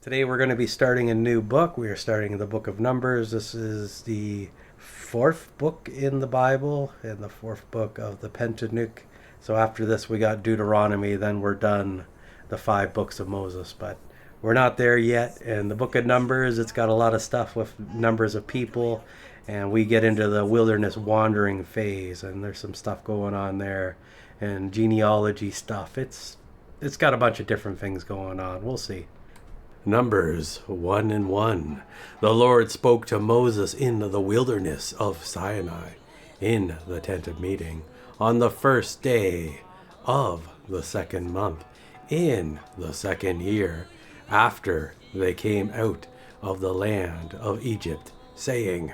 Today we're going to be starting a new book. We are starting the book of Numbers. This is the fourth book in the Bible and the fourth book of the Pentateuch. So after this we got Deuteronomy, then we're done the five books of Moses. But we're not there yet. And the book of Numbers, it's got a lot of stuff with numbers of people. And we get into the wilderness wandering phase, and there's some stuff going on there, and genealogy stuff. It's got a bunch of different things going on. We'll see. Numbers 1 and 1. The Lord spoke to Moses in the wilderness of Sinai, in the tent of meeting, on the first day of the second month, in the second year, after they came out of the land of Egypt, saying,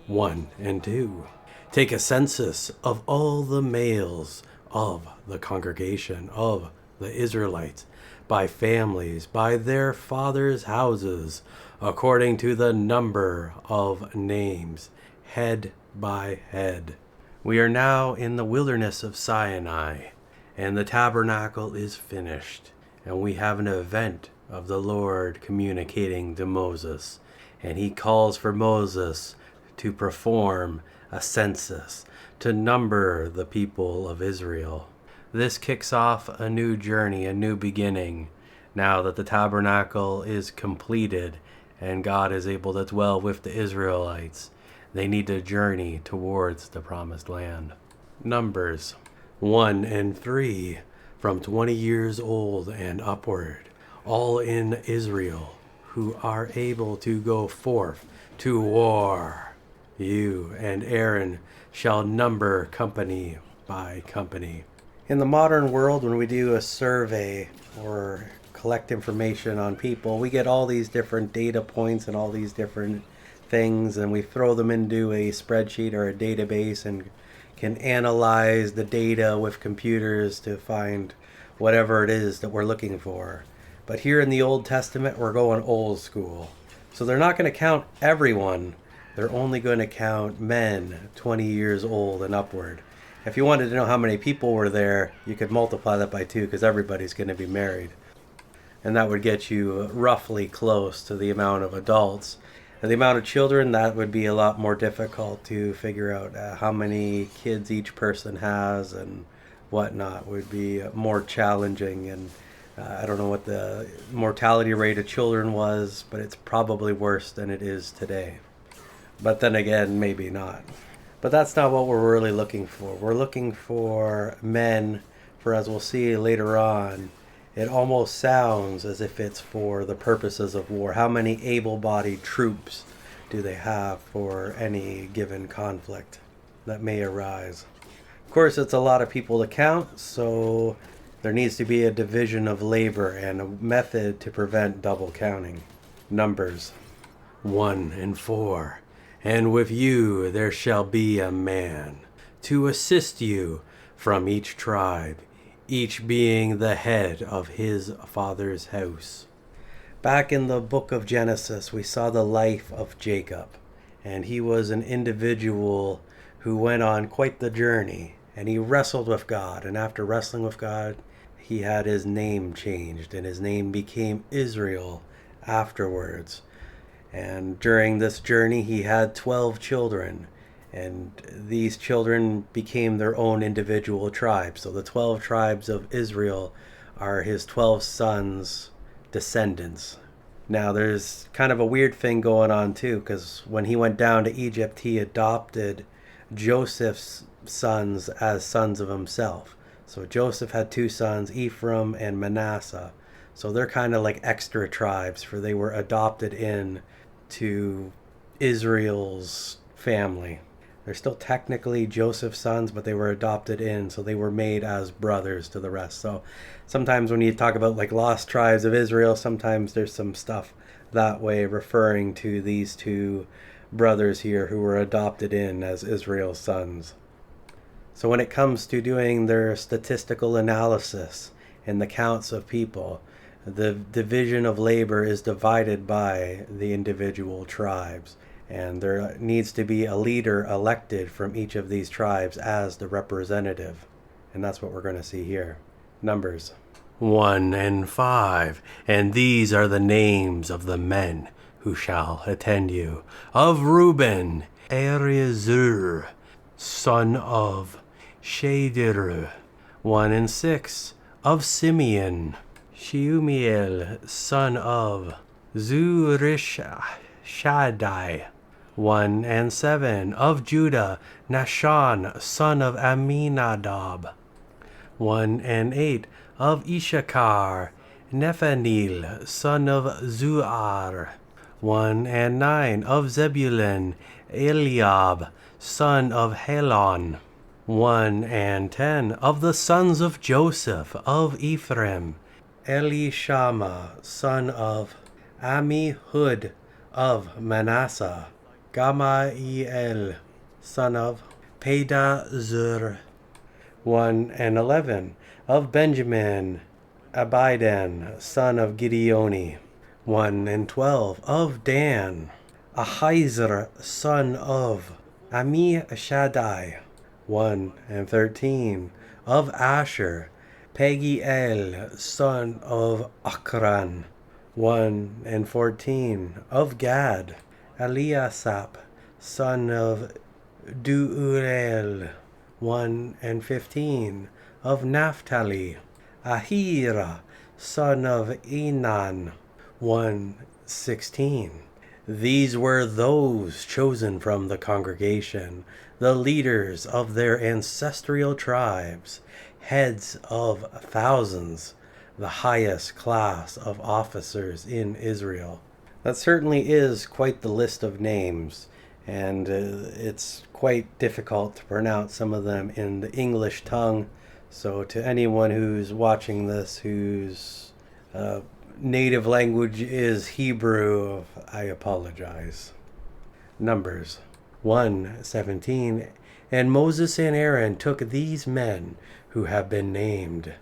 1 and 2. Take a census of all the males of the congregation of the Israelites, by families, by their fathers' houses, according to the number of names, head by head. We are now in the wilderness of Sinai, and the tabernacle is finished, and we have an event of the Lord communicating to Moses, and he calls for Moses to perform a census, to number the people of Israel. This kicks off a new journey, a new beginning, now that the tabernacle is completed and God is able to dwell with the Israelites. They need to journey towards the promised land. Numbers 1 and 3. From 20 years old and upward, all in Israel who are able to go forth to war. You and Aaron shall number company by company. In the modern world, when we do a survey or collect information on people, we get all these different data points and all these different things, and we throw them into a spreadsheet or a database and can analyze the data with computers to find whatever it is that we're looking for. But here in the Old Testament, we're going old school. So they're not going to count everyone. They're only going to count men 20 years old and upward. If you wanted to know how many people were there, you could multiply that by 2 because everybody's going to be married. And that would get you roughly close to the amount of adults. And the amount of children, that would be a lot more difficult to figure out. How many kids each person has and whatnot would be more challenging. And I don't know what the mortality rate of children was, but it's probably worse than it is today. But then again, maybe not. But that's not what we're really looking for. We're looking for men, for as we'll see later on, it almost sounds as if it's for the purposes of war. How many able-bodied troops do they have for any given conflict that may arise? Of course, it's a lot of people to count, so there needs to be a division of labor and a method to prevent double counting. Numbers 1 and 4. And with you there shall be a man to assist you from each tribe, each being the head of his father's house. Back in the book of Genesis, we saw the life of Jacob, and he was an individual who went on quite the journey, and he wrestled with God, and after wrestling with God, he had his name changed, and his name became Israel afterwards. And during this journey, he had 12 children, and these children became their own individual tribes. So the 12 tribes of Israel are his 12 sons' descendants. Now, there's kind of a weird thing going on, too, because when he went down to Egypt, he adopted Joseph's sons as sons of himself. So Joseph had 2 sons, Ephraim and Manasseh. So they're kind of like extra tribes, for they were adopted in to Israel's family. They're still technically Joseph's sons, but they were adopted in, so they were made as brothers to the rest. So sometimes when you talk about like lost tribes of Israel, sometimes there's some stuff that way referring to these 2 brothers here who were adopted in as Israel's sons. So when it comes to doing their statistical analysis and the counts of people, the division of labor is divided by the individual tribes, and there needs to be a leader elected from each of these tribes as the representative, and that's what we're going to see here. Numbers 1 and 5. And these are the names of the men who shall attend you. Of Reuben, Eliezer, son of Shadir. 1 and 6. Of Simeon, Sheumiel, son of Zurishaddai. 1 and 7. Of Judah, Nahshon, son of Amminadab. 1 and 8. Of Issachar, Nephaneel, son of Zuar. 1 and 9. Of Zebulun, Eliab, son of Helon. 1 and 10. Of the sons of Joseph, of Ephraim, Elishama, son of Ammihud, of Manasseh, Gamaliel, son of Pedazur. 1 and 11. Of Benjamin, Abidan, son of Gideoni. 1 and 12. Of Dan, Ahiezer, son of Ammishaddai. 1 and 13. Of Asher, Pagiel, son of Akran. 1 and 14. Of Gad, Eliasaph, son of Duurel. 1 and 15. Of Naphtali, Ahira, son of Enan. 1:16. These were those chosen from the congregation, the leaders of their ancestral tribes, heads of thousands, the highest class of officers in Israel. That certainly is quite the list of names, and it's quite difficult to pronounce some of them in the English tongue. So to anyone who's watching this whose native language is Hebrew, I apologize. Numbers 1:17. And Moses and Aaron took these men who have been named.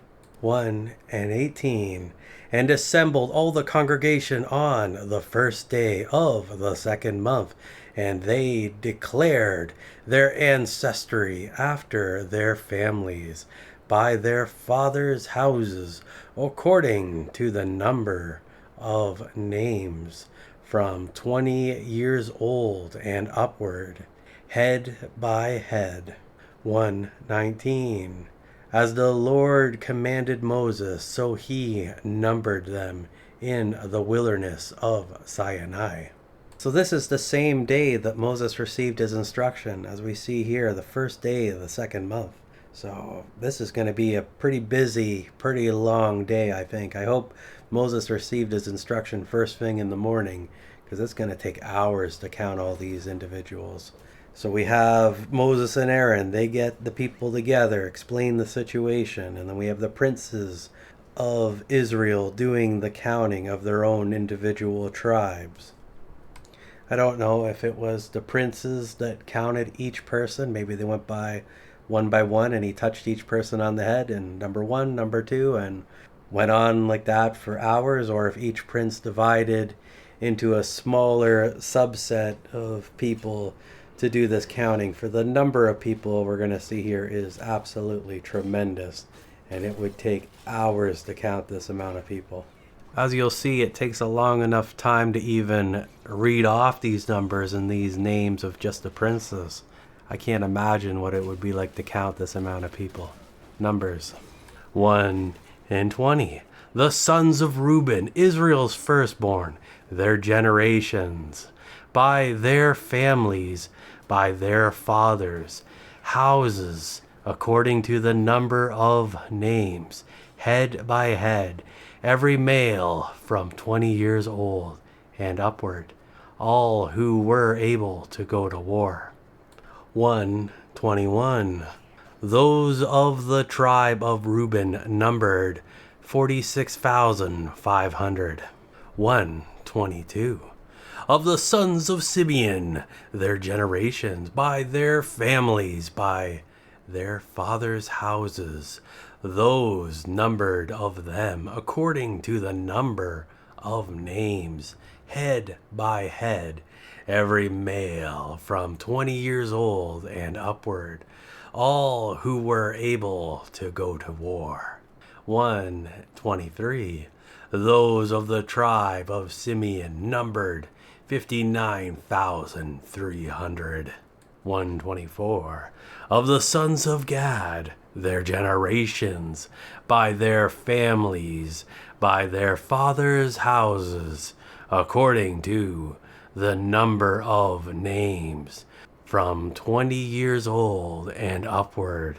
1 and 18. And assembled all the congregation on the first day of the second month, and they declared their ancestry after their families, by their fathers' houses, according to the number of names, from 20 years old and upward, head by head. 1:19. As the Lord commanded Moses, so he numbered them in the wilderness of Sinai. So this is the same day that Moses received his instruction, as we see here, the first day of the second month. So this is going to be a pretty busy, pretty long day, I think. I hope Moses received his instruction first thing in the morning, because it's going to take hours to count all these individuals. So we have Moses and Aaron. They get the people together, explain the situation, and then we have the princes of Israel doing the counting of their own individual tribes. I don't know if it was the princes that counted each person. Maybe they went by one, and he touched each person on the head, and number 1, number 2, and went on like that for hours, or if each prince divided into a smaller subset of people to do this counting. For the number of people we're going to see here is absolutely tremendous, and it would take hours to count this amount of people. As you'll see, it takes a long enough time to even read off these numbers and these names of just the princes. I can't imagine what it would be like to count this amount of people. Numbers 1 and 20. The sons of Reuben, Israel's firstborn, their generations, by their families, by their fathers' houses, according to the number of names, head by head, every male from 20 years old and upward, all who were able to go to war. 1:21. Those of the tribe of Reuben numbered 46,500. 1:22. Of the sons of Simeon, their generations, by their families, by their fathers' houses, those numbered of them according to the number of names, head by head, every male from 20 years old and upward, all who were able to go to war. 123. Those of the tribe of Simeon numbered 59,300. 124. Of the sons of Gad, their generations, by their families, by their fathers' houses, according to the number of names, from 20 years old and upward,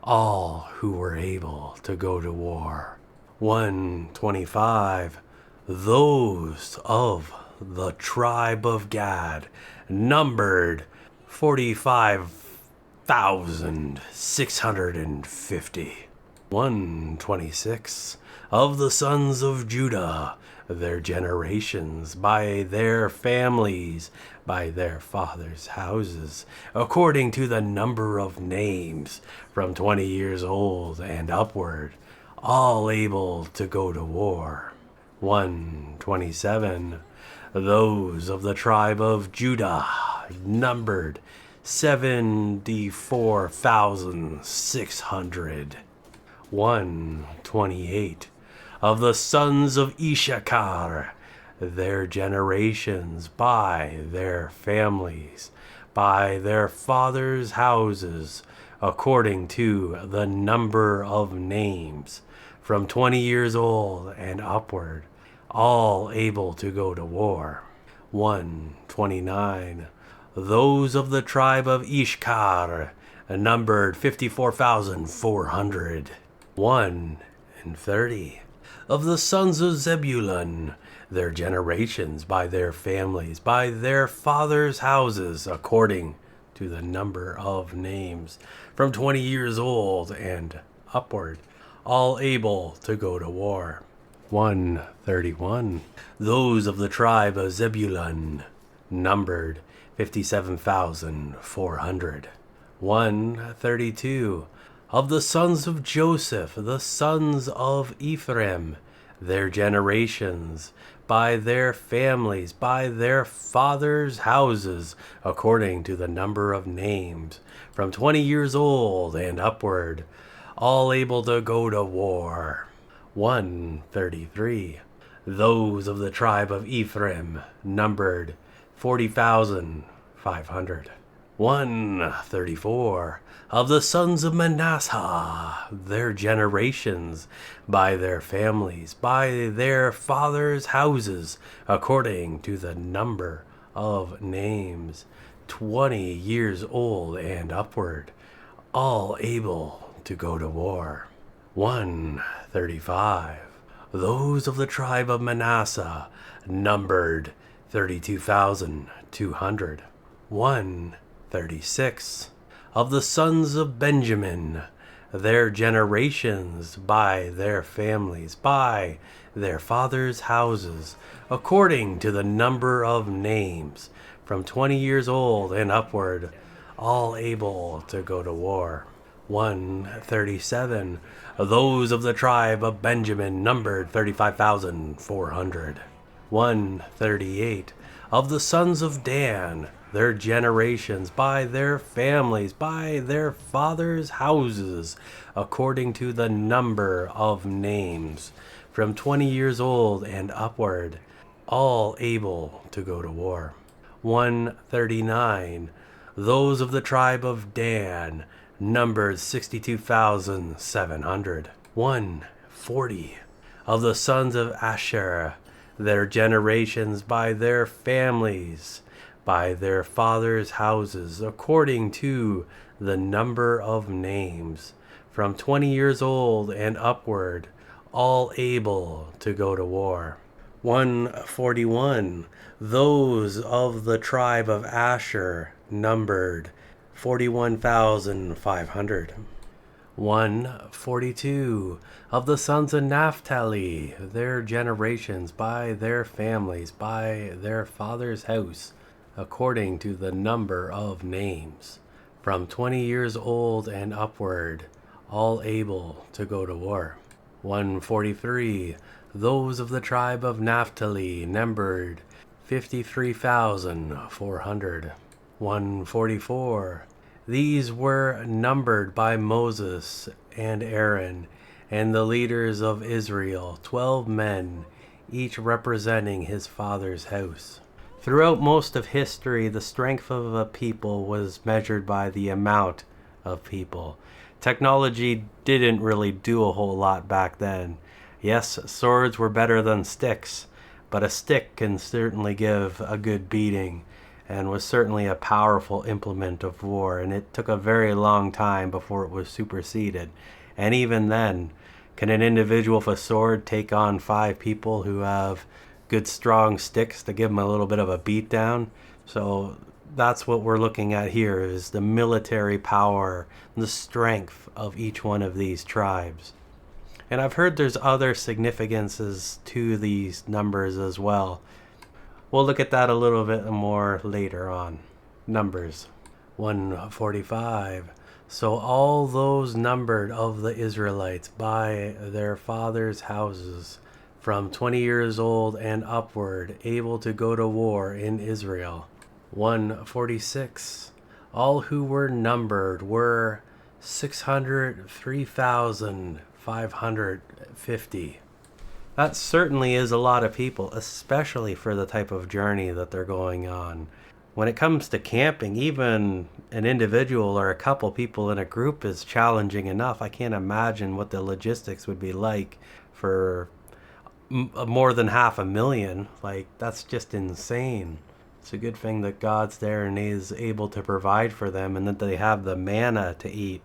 all who were able to go to war. 125. Those of the tribe of Gad numbered 45,650. 126. Of the sons of Judah, their generations, by their families, by their fathers' houses, according to the number of names, from 20 years old and upward, all able to go to war. 127. Those of the tribe of Judah numbered 74,600. 128. Of the sons of Issachar, their generations, by their families, by their fathers' houses, according to the number of names, from 20 years old and upward, all able to go to war. 129. Those of the tribe of Issachar numbered 54,400. 130. Of the sons of Zebulun, their generations, by their families, by their fathers' houses, according to the number of names, from 20 years old and upward, all able to go to war. 131. Those of the tribe of Zebulun numbered 57,400. 132. Of the sons of Joseph, the sons of Ephraim, their generations, by their families, by their fathers' houses, according to the number of names, from 20 years old and upward, all able to go to war. 133. Those of the tribe of Ephraim numbered 40,500. 134. Of the sons of Manasseh, their generations, by their families, by their fathers' houses, according to the number of names, 20 years old and upward, all able to go to war. 135. Those of the tribe of Manasseh numbered 32,200. 136. Of the sons of Benjamin, their generations, by their families, by their fathers' houses, according to the number of names, from 20 years old and upward, all able to go to war. 137. Those of the tribe of Benjamin numbered 35,400. 138. Of the sons of Dan, their generations, by their families, by their fathers' houses, according to the number of names, from 20 years old and upward, all able to go to war. 139. Those of the tribe of Dan numbered 62,700. 140. Of the sons of Asher, their generations, by their families, by their fathers' houses, according to the number of names, from 20 years old and upward, all able to go to war. 141. Those of the tribe of Asher numbered 41,500. 142. Of the sons of Naphtali, their generations, by their families, by their father's house, according to the number of names, from 20 years old and upward, all able to go to war. 143. Those of the tribe of Naphtali numbered 53,400. 144. These were numbered by Moses and Aaron, and the leaders of Israel, 12 men, each representing his father's house. Throughout most of history, the strength of a people was measured by the amount of people. Technology didn't really do a whole lot back then. Yes, swords were better than sticks, but a stick can certainly give a good beating, and was certainly a powerful implement of war, and it took a very long time before it was superseded. And even then, can an individual with a sword take on 5 people who have good strong sticks to give them a little bit of a beat down? So that's what we're looking at here, is the military power, the strength of each one of these tribes. And I've heard there's other significances to these numbers as well. We'll look at that a little bit more later on. Numbers 145. So all those numbered of the Israelites by their fathers' houses, from 20 years old and upward, able to go to war in Israel. 146. All who were numbered were 603,550. That certainly is a lot of people, especially for the type of journey that they're going on. When it comes to camping, even an individual or a couple people in a group is challenging enough. I can't imagine what the logistics would be like for more than 500,000. Like, that's just insane. It's a good thing that God's there and is able to provide for them, and that they have the manna to eat.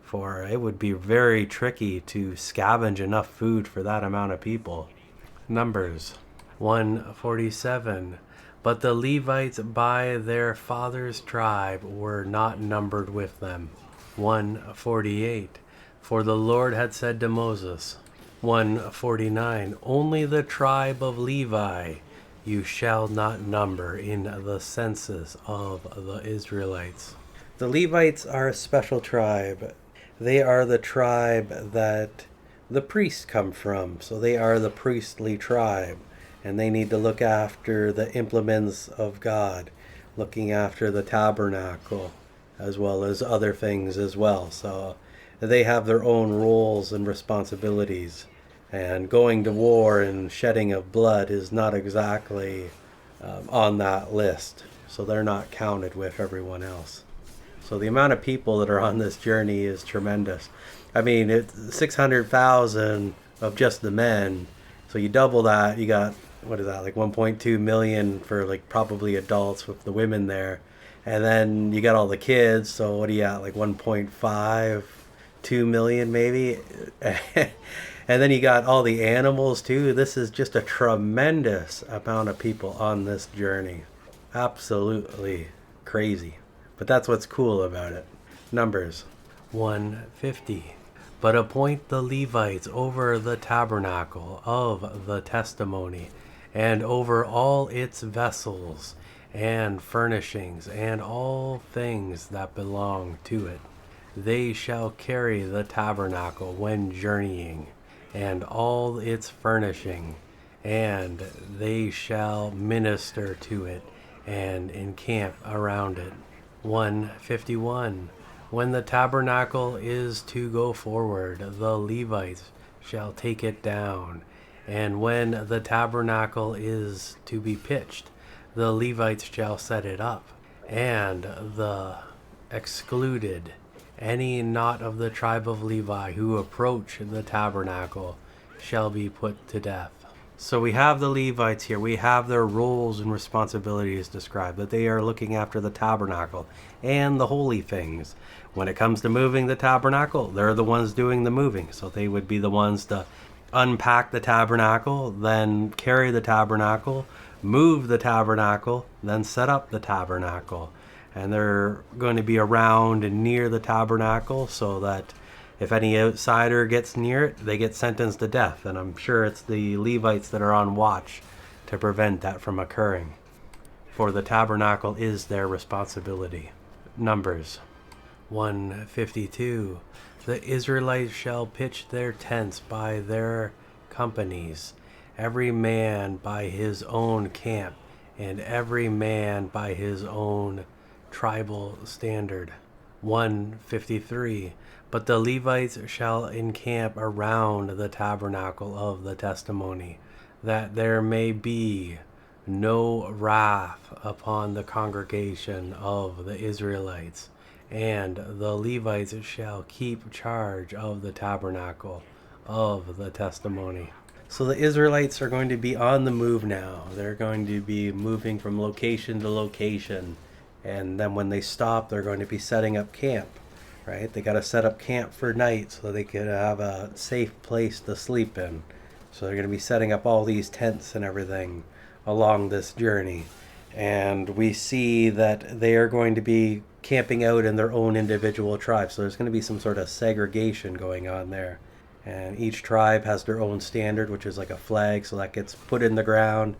For it would be very tricky to scavenge enough food for that amount of people. Numbers 147. But the Levites by their father's tribe were not numbered with them. 148. For the Lord had said to Moses. 149. Only the tribe of Levi you shall not number in the census of the Israelites. The Levites are a special tribe. They are the tribe that the priests come from. So they are the priestly tribe. And they need to look after the implements of God, looking after the tabernacle, as well as other things as well. So they have their own roles and responsibilities. And going to war and shedding of blood is not exactly on that list. So they're not counted with everyone else. So the amount of people that are on this journey is tremendous. I mean, it's 600,000 of just the men. So you double that, you got, what is that, like 1.2 million for like probably adults with the women there. And then you got all the kids, so what do you got, like 1.5, 2 million maybe? And then you got all the animals too. This is just a tremendous amount of people on this journey. Absolutely crazy. But that's what's cool about it. Numbers 150. But appoint the Levites over the tabernacle of the testimony, and over all its vessels and furnishings, and all things that belong to it. They shall carry the tabernacle when journeying, and all its furnishing, and they shall minister to it, and encamp around it. 151. When the tabernacle is to go forward, the Levites shall take it down. And when the tabernacle is to be pitched, the Levites shall set it up. And the excluded, any not of the tribe of Levi who approach the tabernacle, shall be put to death. So we have the Levites here. We have their roles and responsibilities described, that they are looking after the tabernacle and the holy things. When it comes to moving the tabernacle, they're the ones doing the moving. So they would be the ones to unpack the tabernacle, then carry the tabernacle, move the tabernacle, then set up the tabernacle. And they're going to be around and near the tabernacle so that if any outsider gets near it, they get sentenced to death. And I'm sure it's the Levites that are on watch to prevent that from occurring. For the tabernacle is their responsibility. Numbers 152. The Israelites shall pitch their tents by their companies, every man by his own camp, and every man by his own tribal standard. 153. But the Levites shall encamp around the tabernacle of the testimony, that there may be no wrath upon the congregation of the Israelites. And the Levites shall keep charge of the tabernacle of the testimony. So the Israelites are going to be on the move now. They're going to be moving from location to location. And then when they stop, they're going to be setting up camp, right? They got to set up camp for night so they can have a safe place to sleep in. So they're going to be setting up all these tents and everything along this journey. And we see that they are going to be camping out in their own individual tribes. So there's going to be some sort of segregation going on there. And each tribe has their own standard, which is like a flag. So that gets put in the ground.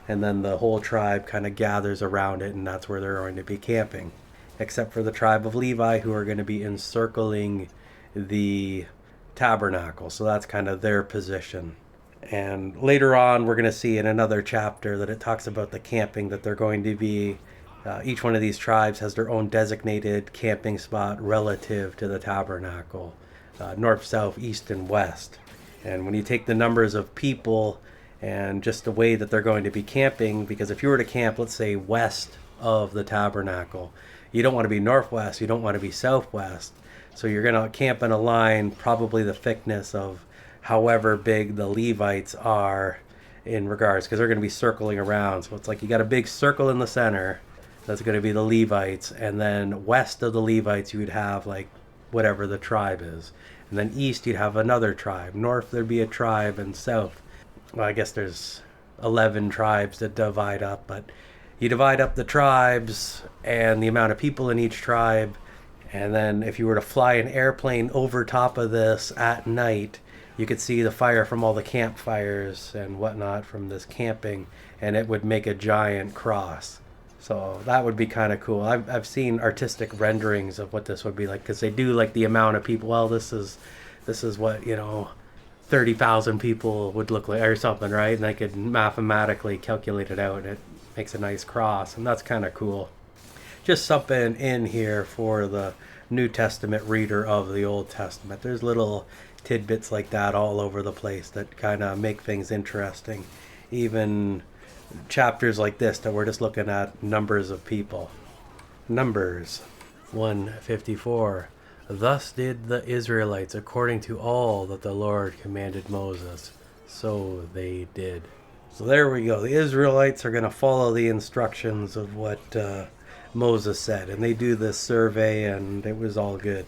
And then the whole tribe kind of gathers around it. And that's where they're going to be camping. Except for the tribe of Levi, who are going to be encircling the tabernacle. So that's kind of their position. And later on, we're going to see in another chapter that it talks about the camping, that they're going to be, each one of these tribes has their own designated camping spot relative to the tabernacle, north, south, east, and west. And when you take the numbers of people and just the way that they're going to be camping, because if you were to camp, let's say, west of the tabernacle, you don't want to be northwest, you don't want to be southwest. So you're going to camp in a line, probably the thickness of however big the Levites are in regards, because they're going to be circling around. So it's like you got a big circle in the center, that's going to be the Levites, and then west of the Levites you would have like whatever the tribe is, and then east you'd have another tribe, north there'd be a tribe, and south, well, I guess there's 11 tribes that divide up, but you divide up the tribes and the amount of people in each tribe, and then if you were to fly an airplane over top of this at night, you could see the fire from all the campfires and whatnot from this camping, and it would make a giant cross. So that would be kind of cool. I've seen artistic renderings of what this would be like, because they do like the amount of people. Well, this is what 30,000 people would look like or something, right? And they could mathematically calculate it out, and it makes a nice cross, and that's kind of cool. Just something in here for the New Testament reader of the Old Testament. There's little tidbits like that all over the place that kind of make things interesting. Even chapters like this that we're just looking at numbers of people. Numbers 154. Thus did the Israelites according to all that the Lord commanded Moses. So they did. So there we go. The Israelites are going to follow the instructions of what Moses said. And they do this survey, and it was all good.